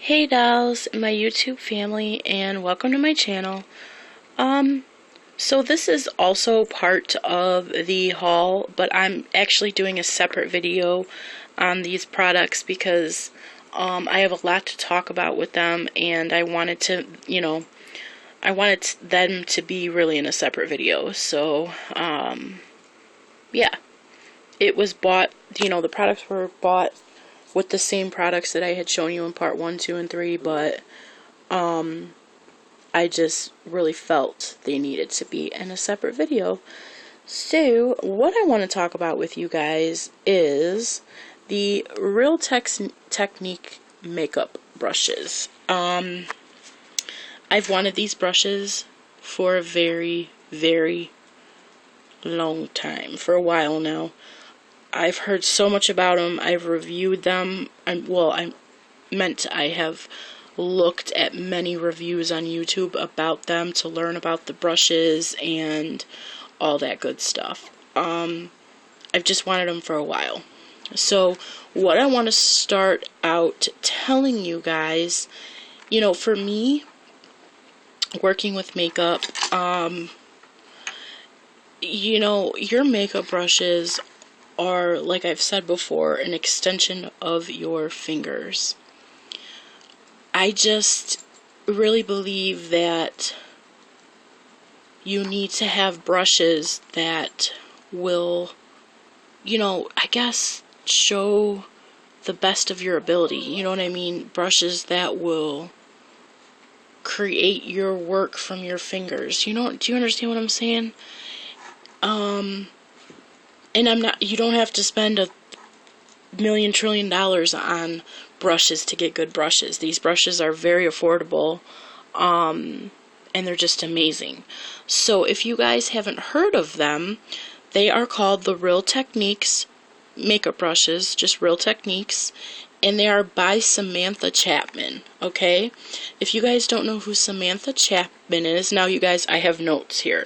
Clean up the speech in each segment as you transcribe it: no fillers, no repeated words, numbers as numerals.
Hey dolls, my YouTube family, and welcome to my channel. So this is also part of the haul, but I'm actually doing a separate video on these products because I have a lot to talk about with them, and I wanted to, I wanted them to be really in a separate video. So, yeah, it was bought, the products were bought with the same products that I had shown you in part 1, 2, and 3, but I just really felt they needed to be in a separate video. So what I want to talk about with you guys is the Real Technique makeup brushes. I've wanted these brushes for a very, very long time, for a while now. I've heard so much about them. I've reviewed them. I have looked at many reviews on YouTube about them to learn about the brushes and all that good stuff. I've just wanted them for a while. So what I want to start out telling you guys, for me, working with makeup, your makeup brushes are, like I've said before, an extension of your fingers. I just really believe that you need to have brushes that will, I guess, show the best of your ability. You know what I mean? Brushes that will create your work from your fingers. Do you understand what I'm saying? And you don't have to spend $1 million trillion on brushes to get good brushes. These brushes are very affordable, and they're just amazing. So if you guys haven't heard of them, they are called the Real Techniques makeup brushes, just Real Techniques, and they are by Samantha Chapman, okay? If you guys don't know who Samantha Chapman is, now you guys, I have notes here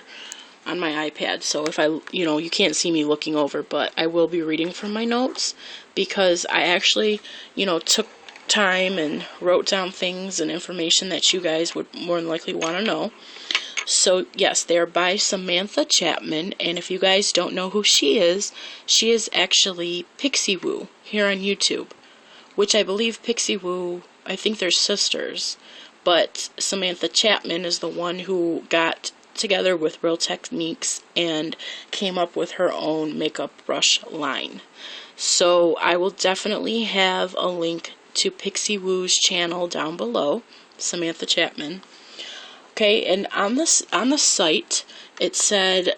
on my iPad, so if you can't see me looking over, but I will be reading from my notes because I actually, took time and wrote down things and information that you guys would more than likely want to know. So yes, they are by Samantha Chapman, and if you guys don't know who she is actually Pixiwoo here on YouTube, which I believe Pixiwoo, I think they're sisters, but Samantha Chapman is the one who got together with Real Techniques and came up with her own makeup brush line. So I will definitely have a link to Pixiwoo's channel down below, Samantha Chapman. Okay, and on the site it said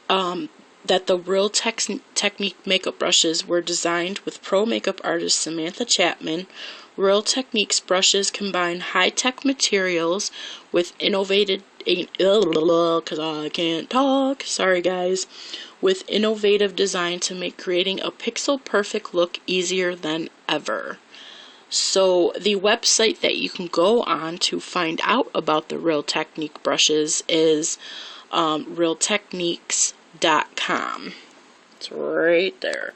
that the Real Technique makeup brushes were designed with pro makeup artist Samantha Chapman. Real Techniques brushes combine high-tech materials with innovative with innovative design to make creating a pixel-perfect look easier than ever. So the website that you can go on to find out about the Real Technique brushes is realtechniques.com. It's right there.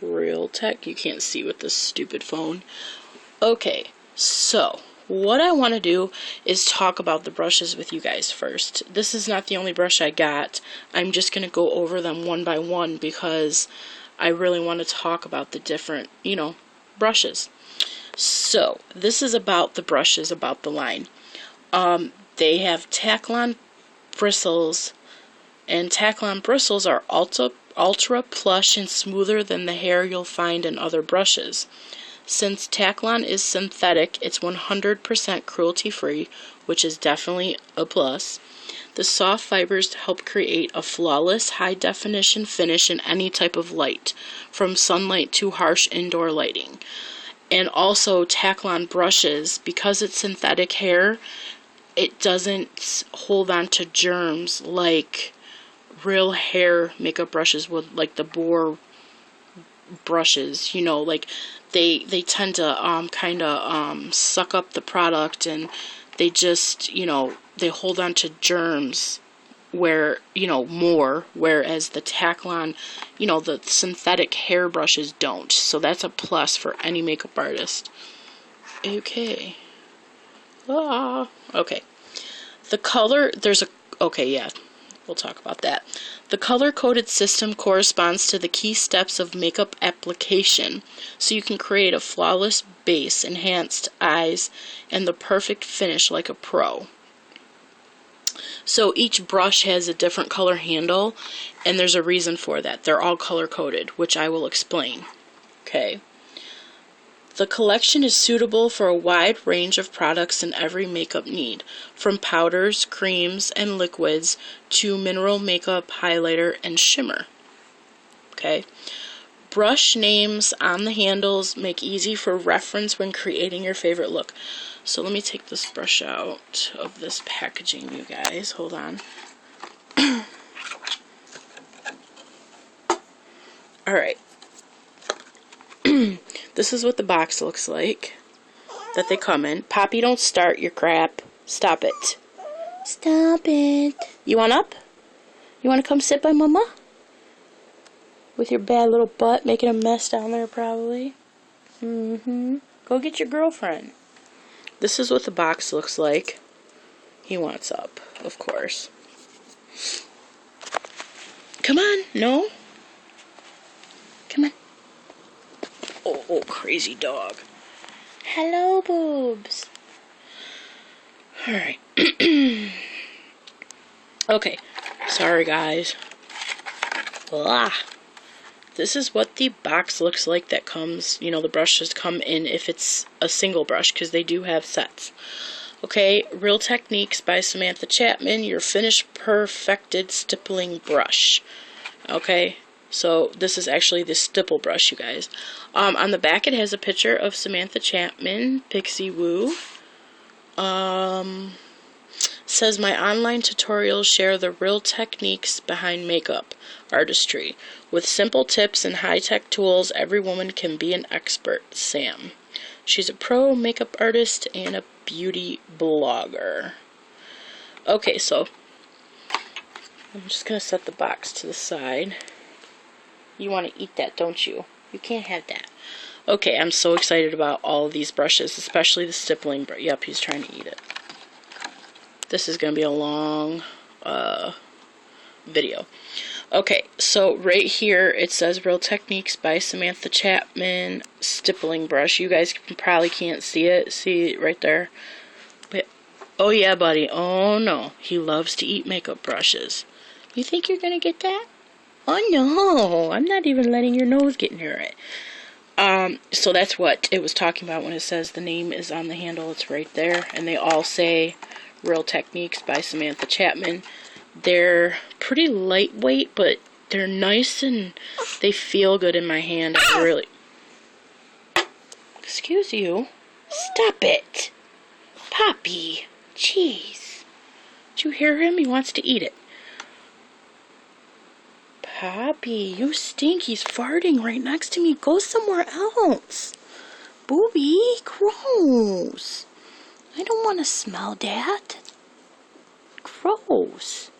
Real Tech. You can't see with this stupid phone. Okay, so what I want to do is talk about the brushes with you guys first. This is not the only brush I got. I'm just going to go over them one by one because I really want to talk about the different, brushes. So, this is about the brushes, about the line. They have Taklon bristles, and Taklon bristles are ultra plush and smoother than the hair you'll find in other brushes. Since Taklon is synthetic, it's 100% cruelty-free, which is definitely a plus. The soft fibers help create a flawless, high-definition finish in any type of light, from sunlight to harsh indoor lighting. And also, Taklon brushes, because it's synthetic hair, it doesn't hold on to germs like real hair makeup brushes would, like the Boar brushes, like they tend to kind of suck up the product, and they just, they hold on to germs where, more, whereas the Taklon, the synthetic hair brushes don't. So that's a plus for any makeup artist. Okay. Okay. The color, okay, yeah, we'll talk about that. The color-coded system corresponds to the key steps of makeup application, so you can create a flawless base, enhanced eyes, and the perfect finish like a pro. So each brush has a different color handle, and there's a reason for that. They're all color-coded, which I will explain. Okay. The collection is suitable for a wide range of products in every makeup need, from powders, creams, and liquids to mineral makeup, highlighter, and shimmer. Okay. Brush names on the handles make easy for reference when creating your favorite look. So let me take this brush out of this packaging, you guys. Hold on. Alright. This is what the box looks like that they come in. Poppy, don't start your crap. Stop it. Stop it. You want up? You want to come sit by Mama? With your bad little butt making a mess down there probably. Go get your girlfriend. This is what the box looks like. He wants up, of course. Come on. No? Come on. Oh, crazy dog. Hello, boobs. Alright. Okay. Sorry, guys. This is what the box looks like that comes, you know, the brushes come in if it's a single brush, because they do have sets. Okay, Real Techniques by Samantha Chapman, your finished perfected stippling brush. Okay, so this is actually the stipple brush, you guys. On the back it has a picture of Samantha Chapman, Pixiwoo. Says my online tutorials share the real techniques behind makeup artistry. With simple tips and high-tech tools, every woman can be an expert. Sam. She's a pro makeup artist and a beauty blogger. Okay, so I'm just going to set the box to the side. You want to eat that, don't you? You can't have that. Okay, I'm so excited about all of these brushes, especially the stippling brush. Yep, he's trying to eat it. This is going to be a long video. Okay, so right here it says Real Techniques by Samantha Chapman stippling brush. You guys probably can't see it. See it right there? But, oh yeah, buddy. Oh no. He loves to eat makeup brushes. You think you're going to get that? Oh no. I'm not even letting your nose get near it. So that's what it was talking about when it says the name is on the handle. It's right there. And they all say Real Techniques by Samantha Chapman. They're pretty lightweight, but they're nice and they feel good in my hand. I really... Excuse you. Stop it. Poppy. Jeez. Did you hear him? He wants to eat it. Poppy, you stink. He's farting right next to me. Go somewhere else. Booby, gross. I don't want to smell that. Gross.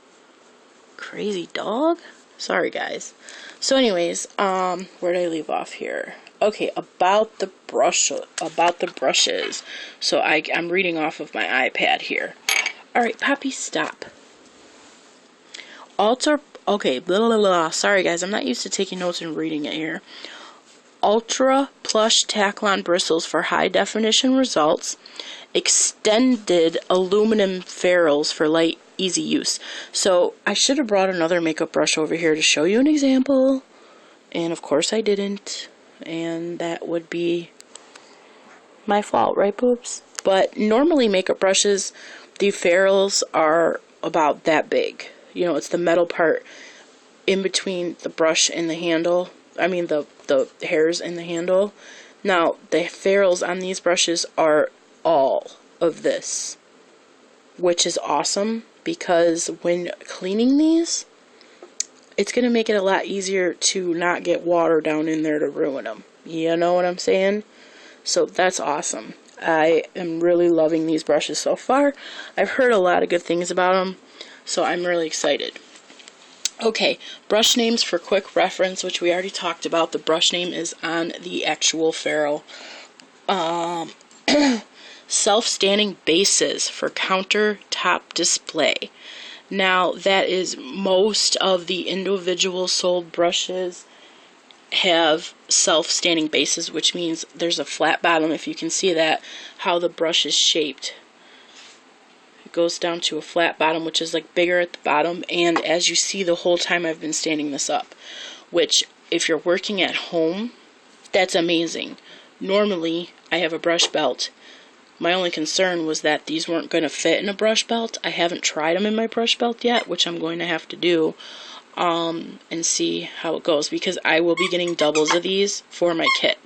Crazy dog. Sorry, guys. So anyways, where did I leave off here? Okay, about the brushes. So I'm reading off of my iPad here. Alright, Poppy, stop. Okay, blah, blah, blah. Sorry, guys, I'm not used to taking notes and reading it here. Ultra Plush Tack-On Bristles for high definition results. Extended aluminum ferrules for light, easy use. So I should have brought another makeup brush over here to show you an example. And of course I didn't. And that would be my fault, right, boobs? But normally makeup brushes, the ferrules are about that big. You know, it's the metal part in between the brush and the handle. I mean the hairs in the handle. Now, the ferrules on these brushes are all of this, which is awesome because when cleaning these, it's going to make it a lot easier to not get water down in there to ruin them. You know what I'm saying? So that's awesome. I am really loving these brushes so far. I've heard a lot of good things about them, so I'm really excited. Okay, brush names for quick reference, which we already talked about. The brush name is on the actual ferrule. self-standing bases for countertop display. Now, that is most of the individual sold brushes have self-standing bases, which means there's a flat bottom. If you can see that, how the brush is shaped. It goes down to a flat bottom, which is like bigger at the bottom, and as you see the whole time I've been standing this up, which if you're working at home, that's amazing. Normally, I have a brush belt. My only concern was that these weren't going to fit in a brush belt. I haven't tried them in my brush belt yet, which I'm going to have to do and see how it goes, because I will be getting doubles of these for my kit,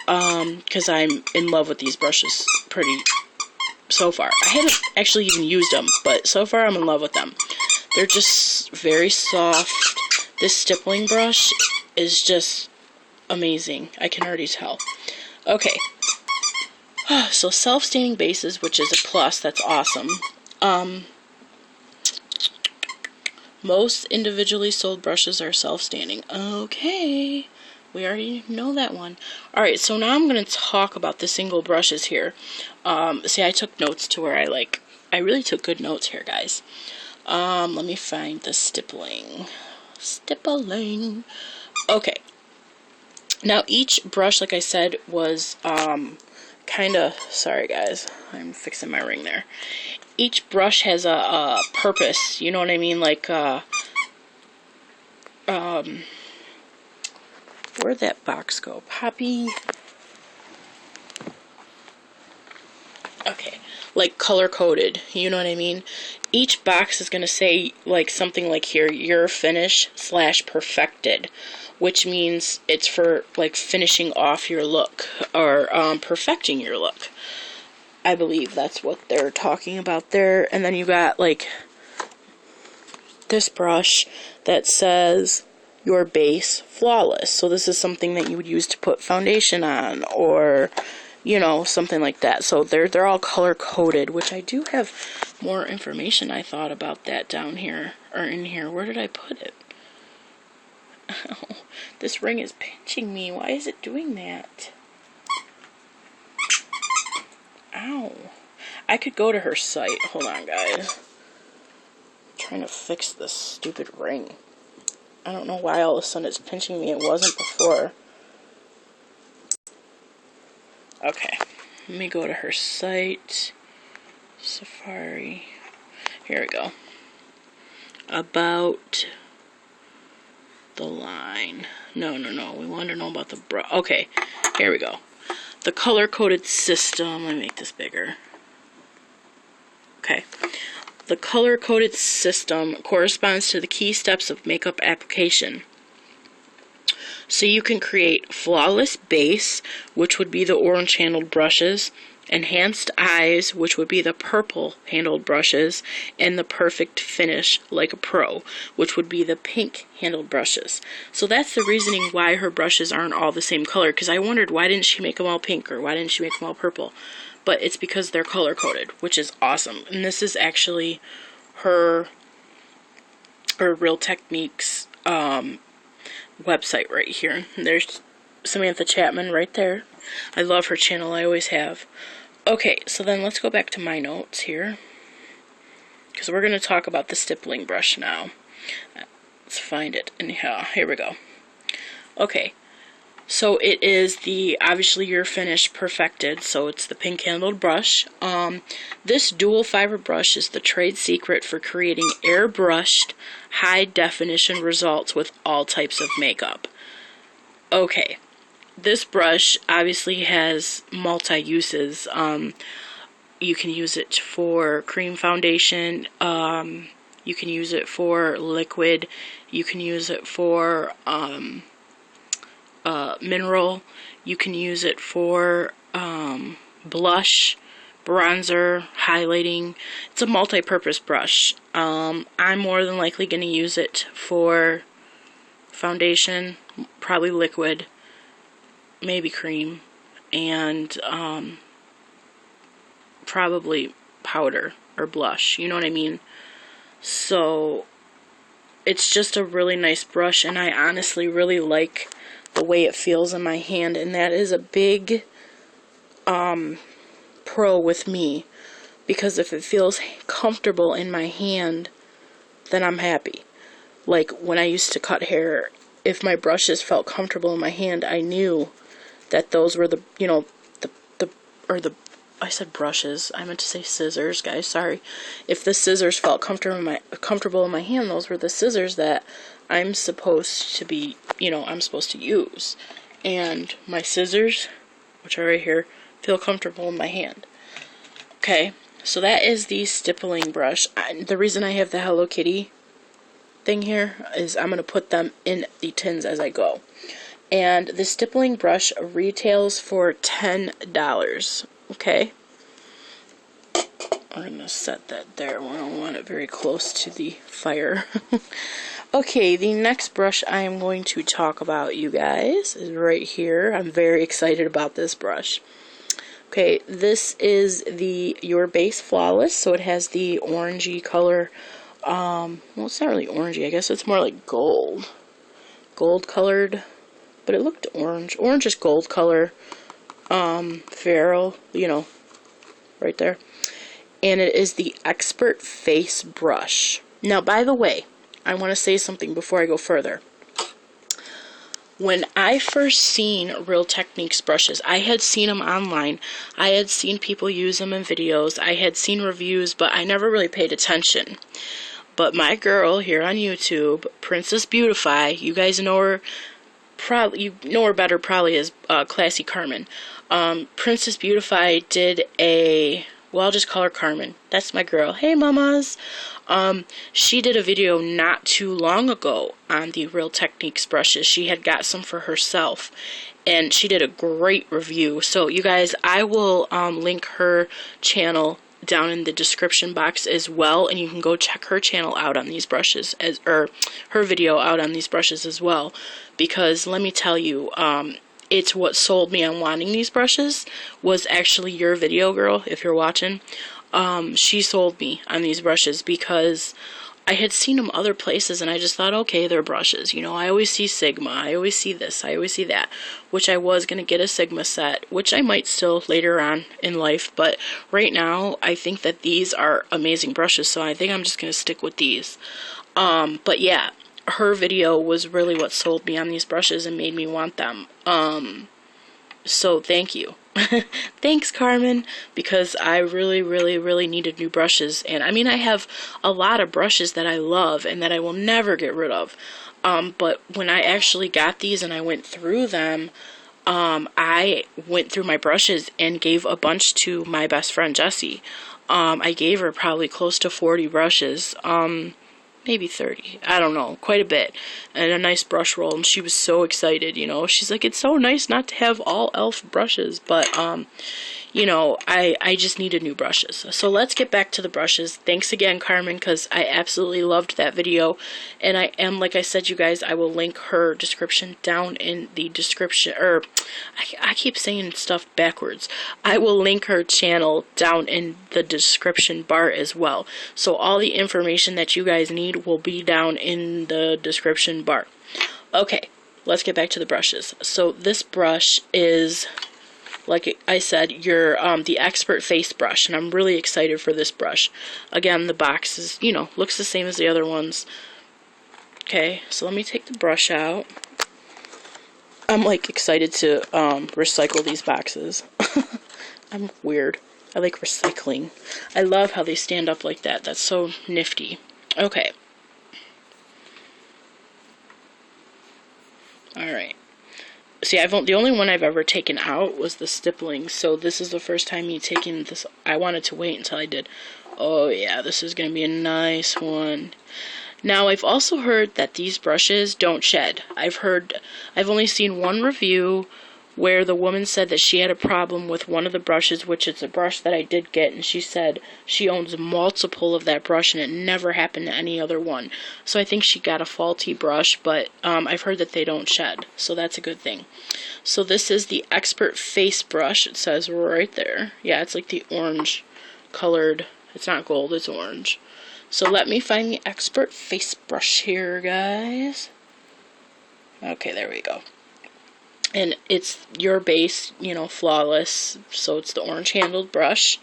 because I'm in love with these brushes so far. I haven't actually even used them, but so far I'm in love with them. They're just very soft. This stippling brush is just amazing. I can already tell. Okay. So self-standing bases, which is a plus, that's awesome. Most individually sold brushes are self-standing. Okay, we already know that one. Alright, so now I'm going to talk about the single brushes here. See, I took notes to where I really took good notes here, guys. Let me find the stippling. Stippling. Okay. Now, each brush, like I said, was sorry guys, I'm fixing my ring there. Each brush has a purpose, you know what I mean? Like, where'd that box go? Poppy? Okay, like color-coded, you know what I mean? Each box is going to say, like, something like here, your finish / perfected, which means it's for, like, finishing off your look, or perfecting your look. I believe that's what they're talking about there. And then you got, like, this brush that says your base flawless. So this is something that you would use to put foundation on, or, you know, something like that. So they're all color-coded, which I do have more information, I thought, about that down here, or in here. Where did I put it? Oh, this ring is pinching me. Why is it doing that? Ow. I could go to her site. Hold on, guys. I'm trying to fix this stupid ring. I don't know why all of a sudden it's pinching me. It wasn't before. Okay. Let me go to her site. Safari. Here we go. About the line. No. We want to know about the brush. Okay. Here we go. The color-coded system. Let me make this bigger. Okay. The color-coded system corresponds to the key steps of makeup application. So you can create flawless base, which would be the orange-handled brushes, enhanced eyes, which would be the purple-handled brushes, and the perfect finish, like a pro, which would be the pink-handled brushes. So that's the reasoning why her brushes aren't all the same color, because I wondered, why didn't she make them all pink, or why didn't she make them all purple? But it's because they're color-coded, which is awesome. And this is actually her Real Techniques website right here. There's Samantha Chapman right there. I love her channel, I always have. Okay, so then let's go back to my notes here, because we're going to talk about the stippling brush now. Let's find it. And here we go. Okay, so it is obviously your finish perfected, so it's the pink handled brush. This dual fiber brush is the trade secret for creating airbrushed, high definition results with all types of makeup. Okay. This brush obviously has multi-uses. You can use it for cream foundation. You can use it for liquid. You can use it for mineral. You can use it for blush, bronzer, highlighting. It's a multi-purpose brush. I'm more than likely going to use it for foundation, probably liquid, maybe cream, and probably powder or blush, you know what I mean? So it's just a really nice brush, and I honestly really like the way it feels in my hand, and that is a big pro pro with me, because if it feels comfortable in my hand, then I'm happy. Like when I used to cut hair, if my brushes felt comfortable in my hand, I knew that those were the, you know, I said brushes, I meant to say scissors, guys, sorry. If the scissors felt comfortable in my hand, those were the scissors that I'm supposed to be, you know, I'm supposed to use. And my scissors, which are right here, feel comfortable in my hand. Okay, so that is the stippling brush. The reason I have the Hello Kitty thing here is I'm going to put them in the tins as I go. And the stippling brush retails for $10. Okay, I'm going to set that there. We don't want it very close to the fire. Okay, the next brush I am going to talk about, you guys, is right here. I'm very excited about this brush. Okay, this is the Your Base Flawless, so it has the orangey color. Well, it's not really orangey. I guess it's more like gold. Gold colored, but it looked orange. Orange-ish gold color. Ferrule, you know, right there. And it is the Expert Face Brush. Now, by the way, I want to say something before I go further. When I first seen Real Techniques brushes, I had seen them online. I had seen people use them in videos. I had seen reviews, but I never really paid attention. But my girl here on YouTube, PrinsessBeautify, you guys know her. Probably you know her better probably as Classy Carmen. PrinsessBeautify did a, well, I'll just call her Carmen. That's my girl. Hey, mamas. She did a video not too long ago on the Real Techniques brushes. She had got some for herself, and she did a great review. So, you guys, I will link her channel down in the description box as well, and you can go check her channel out on these brushes, or her video out on these brushes as well, because let me tell you, it's what sold me on wanting these brushes was actually your video, girl, if you're watching. She sold me on these brushes because I had seen them other places, and I just thought, okay, they're brushes. You know, I always see Sigma, I always see this, I always see that, which I was going to get a Sigma set, which I might still later on in life, but right now, I think that these are amazing brushes, so I think I'm just going to stick with these. But yeah, her video was really what sold me on these brushes and made me want them. So thank you. Thanks, Carmen, because I really, really, really needed new brushes. And I mean, I have a lot of brushes that I love and that I will never get rid of. But when I actually got these and I went through them, I went through my brushes and gave a bunch to my best friend, Jessie. I gave her probably close to 40 brushes. Maybe 30, I don't know, quite a bit, and a nice brush roll, and she was so excited, you know, she's like, it's so nice not to have all e.l.f. brushes, but, you know, I just needed new brushes. So let's get back to the brushes. Thanks again, Carmen, because I absolutely loved that video, and I am, like I said, you guys, I will link her description down in the description, or, I keep saying stuff backwards. I will link her channel down in the description bar as well, so all the information that you guys need will be down in the description bar. Okay, let's get back to the brushes. So this brush is, like I said, the Expert Face Brush, and I'm really excited for this brush. Again, the box is, you know, looks the same as the other ones. Okay, so let me take the brush out. I'm like excited to recycle these boxes. I'm weird. I like recycling. I love how they stand up like that. That's so nifty. Okay. Alright. See, the only one I've ever taken out was the stippling, so this is the first time me taking this. I wanted to wait until I did. Oh yeah, this is going to be a nice one. Now, I've also heard that these brushes don't shed. I've only seen one review where the woman said that she had a problem with one of the brushes, which is a brush that I did get, and she said she owns multiple of that brush and it never happened to any other one. So I think she got a faulty brush, but I've heard that they don't shed, so that's a good thing. So this is the Expert Face Brush. It says right there. Yeah, it's like the orange colored. It's not gold, it's orange. So let me find the Expert Face Brush here, guys. Okay, there we go. And it's your base, you know, flawless. So it's the orange handled brush.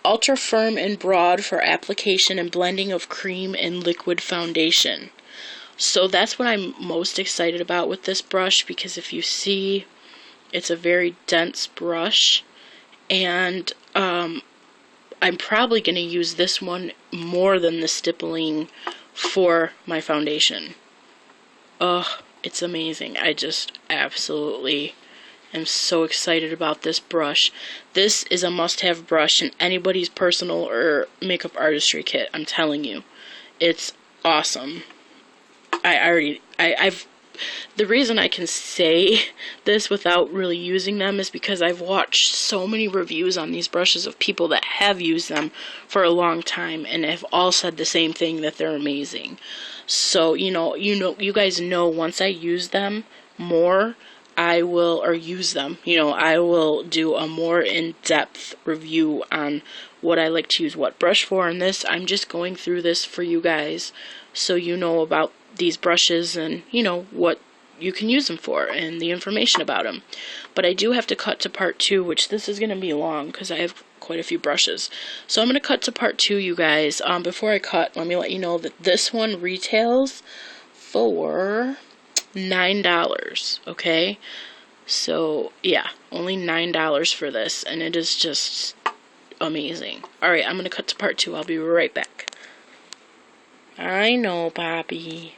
Ultra firm and broad for application and blending of cream and liquid foundation. So that's what I'm most excited about with this brush, because if you see, it's a very dense brush, and I'm probably going to use this one more than the stippling for my foundation. Ugh, it's amazing. I just absolutely am so excited about this brush. This is a must-have brush in anybody's personal or makeup artistry kit. I'm telling you, it's awesome. The reason I can say this without really using them is because I've watched so many reviews on these brushes of people that have used them for a long time and have all said the same thing, that they're amazing. So, you guys know, once I use them more, I will do a more in-depth review on what I like to use what brush for. And this, I'm just going through this for you guys so you know about these brushes and, what you can use them for and the information about them. But I do have to cut to part 2, which this is going to be long because I have quite a few brushes. So I'm going to cut to part 2, you guys. Before I cut, let me let you know that this one retails for $9, okay? So, yeah, only $9 for this, and it is just amazing. Alright, I'm going to cut to part 2. I'll be right back. I know, Bobby.